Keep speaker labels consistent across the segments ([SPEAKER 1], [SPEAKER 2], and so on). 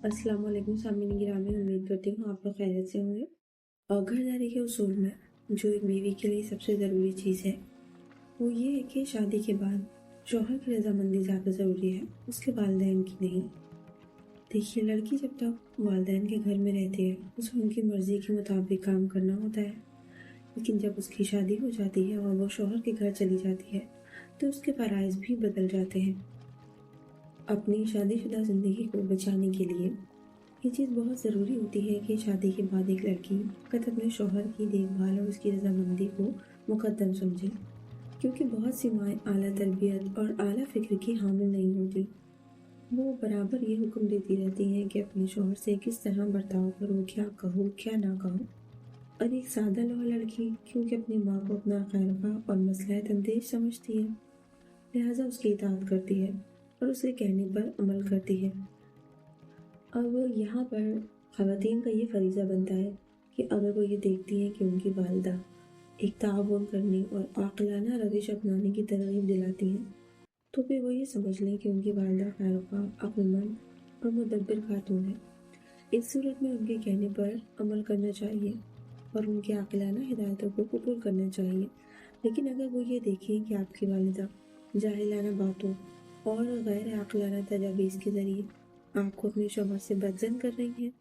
[SPEAKER 1] अस्सलाम वालेकुम सामईन गिरामी, उम्मीद करती हूँ आप लोग खैरियत से होंगे। और घरदारी के उसूल में जो एक बीवी के लिए सबसे ज़रूरी चीज़ है वो ये है कि शादी के बाद शौहर की रजामंदी ज़्यादा ज़रूरी है, उसके वालिदैन की नहीं। देखिए, लड़की जब तक वालिदैन के घर में रहती है उसे उनकी मर्ज़ी के मुताबिक काम करना होता है, लेकिन जब उसकी शादी हो जाती है और वो शौहर के घर चली जाती है तो उसके फ़राइज़ भी बदल जाते हैं। अपनी शादीशुदा ज़िंदगी को बचाने के लिए ये चीज़ बहुत ज़रूरी होती है कि शादी के बाद एक लड़की फ़कत अपने शौहर की देखभाल और उसकी रज़ामंदी को मुक़द्दम समझे, क्योंकि बहुत सी माएँ आला तरबियत और आला फ़िक्र की हामिल नहीं होती। वो बराबर ये हुक्म देती रहती हैं कि अपने शौहर से किस तरह बर्ताव करो, क्या कहो, क्या ना कहो। और एक सादा लौह लड़की क्योंकि अपनी माँ को अपना खैरख़्वाह और मसलहत अंदेश समझती है, लिहाजा उसकी इताअत करती है और उसके कहने पर अमल करती है। अब यहाँ पर ख़वातीन का ये फ़रीज़ा बनता है कि अगर वो ये देखती हैं कि उनकी वालिदा एक ताअवुन करने और आक़िलाना रविश अपनाने की तरग़ीब दिलाती हैं, तो फिर वो ये समझ लें कि उनकी वालिदा खैरख़्वाह, अक़्लमंद और मुदब्बिर खातून है। इस सूरत में उनके कहने पर अमल करना चाहिए और उनकी आक़िलाना हिदायतों को कबूल करना चाहिए। लेकिन अगर वो ये देखें कि आपकी वालिदा जाहिलाना बातों और गैर आक़िलाना तजावीज़ के ज़रिए आपको अपने शौहर से बदज़न कर रही हैं,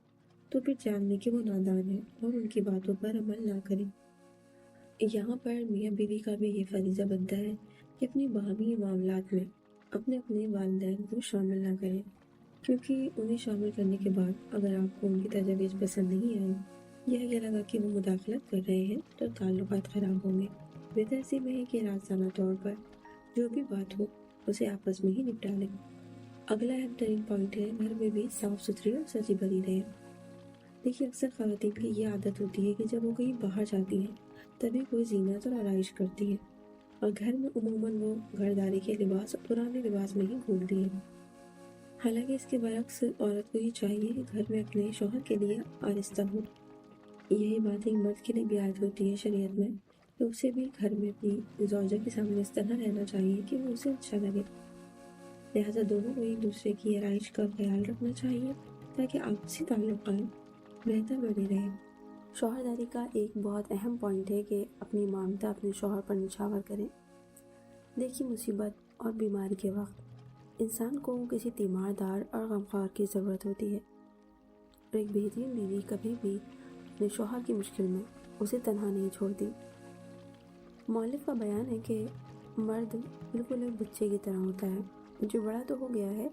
[SPEAKER 1] तो फिर जान लें कि वो नादान है और उनकी बातों पर अमल ना करें। यहाँ पर मियाँ बीवी का भी ये फ़रीज़ा बनता है कि अपनी बाहमी मामलात में अपने अपने वालिदैन को शामिल ना करें, क्योंकि उन्हें शामिल करने के बाद अगर आपको उनकी तजावीज़ पसंद नहीं आई या ये लगा कि वो मुदाखलत कर रहे हैं तो ताल्लुकात ख़राब होंगे। बेहतर है कि राज़ाना तौर पर जो भी बात हो उसे आपस में ही निपटा लें। अगला अहम तरीन पॉइंट है, घर में भी साफ़ सुथरी और सजी भरी रहें। देखिए, अक्सर ख़वातीन की ये आदत होती है कि जब वो कहीं बाहर जाती हैं तभी कोई ज़ीनत और आराइश करती हैं और घर में उमूमन वो घरदारी के लिबास और पुराने लिबास में ही घूमती हैं। हालांकि इसके बरक्स औरत को ये चाहिए कि घर में अपने शौहर के लिए आरिस्ता हो। यही बात एक मर्द के लिए भी आयत होती है शरीयत में कि उसे भी घर में अपनी ज़ौजा के सामने इस तरह रहना चाहिए कि वो उसे अच्छा लगे। लिहाजा दोनों को एक दूसरे की आराइश का ख्याल रखना चाहिए ताकि आपसी ताल्लुकात बेहतर बने रहें। शौहरदारी का एक बहुत अहम पॉइंट है कि अपनी मामता अपने शौहर पर निछावर करें। देखिए, मुसीबत और बीमारी के वक्त इंसान को किसी तीमारदार और गमख्वार की ज़रूरत होती है और एक बेहतरीन बीवी कभी भी अपने शौहर की मुश्किल में उसे तन्हा नहीं छोड़ती। मौलिफ का बयान है कि मर्द बिल्कुल एक बच्चे की तरह होता है जो बड़ा तो हो गया है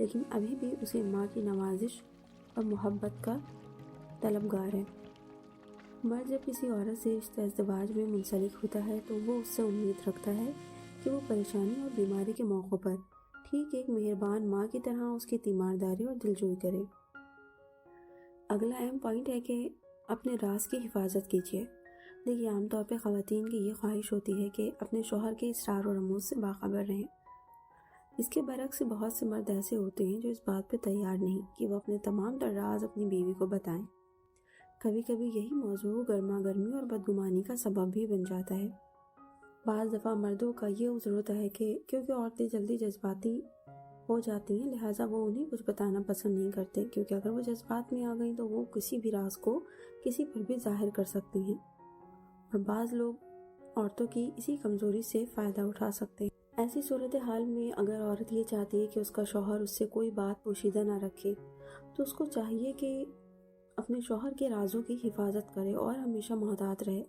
[SPEAKER 1] लेकिन अभी भी उसे माँ की नवाजिश और मोहब्बत का तलबगार है। मर्द जब किसी औरत से इज़्दिवाज में मुंसलिक होता है तो वो उससे उम्मीद रखता है कि वो परेशानी और बीमारी के मौक़ों पर ठीक एक मेहरबान माँ की तरह उसकी तीमारदारी और दिलजोई करे। अगला अहम पॉइंट है कि अपने राज की हिफाजत कीजिए। देखिए, आमतौर पर ख़वातीन की ये ख्वाहिश होती है कि अपने शौहर के इसरार और रमूज़ से बाखबर रहें। इसके बरक्स बहुत से मर्द ऐसे होते हैं जो इस बात पे तैयार नहीं कि वो अपने तमाम तर राज अपनी बीवी को बताएं। कभी कभी यही मौजू गर्मा गर्मी और बदगुमानी का सबब भी बन जाता है। बाज़ दफ़ा मर्दों का ये उज़्र होता है कि क्योंकि औरतें जल्दी जज्बाती हो जाती हैं, लिहाजा वो उन्हें कुछ बताना पसंद नहीं करते, क्योंकि अगर वो जज्बात में आ गई तो वो किसी भी राज को किसी पर भी जाहिर कर सकती हैं और बाज़ लोग औरतों की इसी कमज़ोरी से फ़ायदा उठा सकते हैं। ऐसी सूरत हाल में अगर औरत ये चाहती है कि उसका शौहर उससे कोई बात पोशीदा ना रखे तो उसको चाहिए कि अपने शौहर के राजों की हिफाजत करे और हमेशा मोहतात रहे।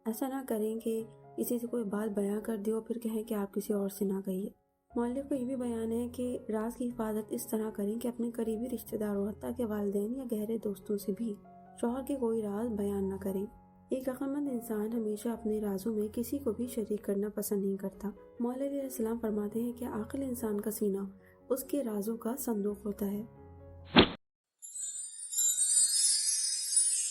[SPEAKER 1] ऐसा ना करें कि किसी से कोई बात बयां कर दी और फिर कहें कि आप किसी और से ना कहिए। मौलिफ का ये भी बयान है कि राज की हिफाजत इस तरह करें कि अपने करीबी रिश्तेदारों हत्ता के वालिदैन या गहरे दोस्तों से भी शौहर के कोई राज बयान ना करें। एक अक्लमंद इंसान हमेशा अपने राजों में किसी को भी शरीक करना पसंद नहीं करता। मौला अलैहिस्सलाम फरमाते हैं कि आक़िल इंसान का सीना उसके राजों का संदूक होता है।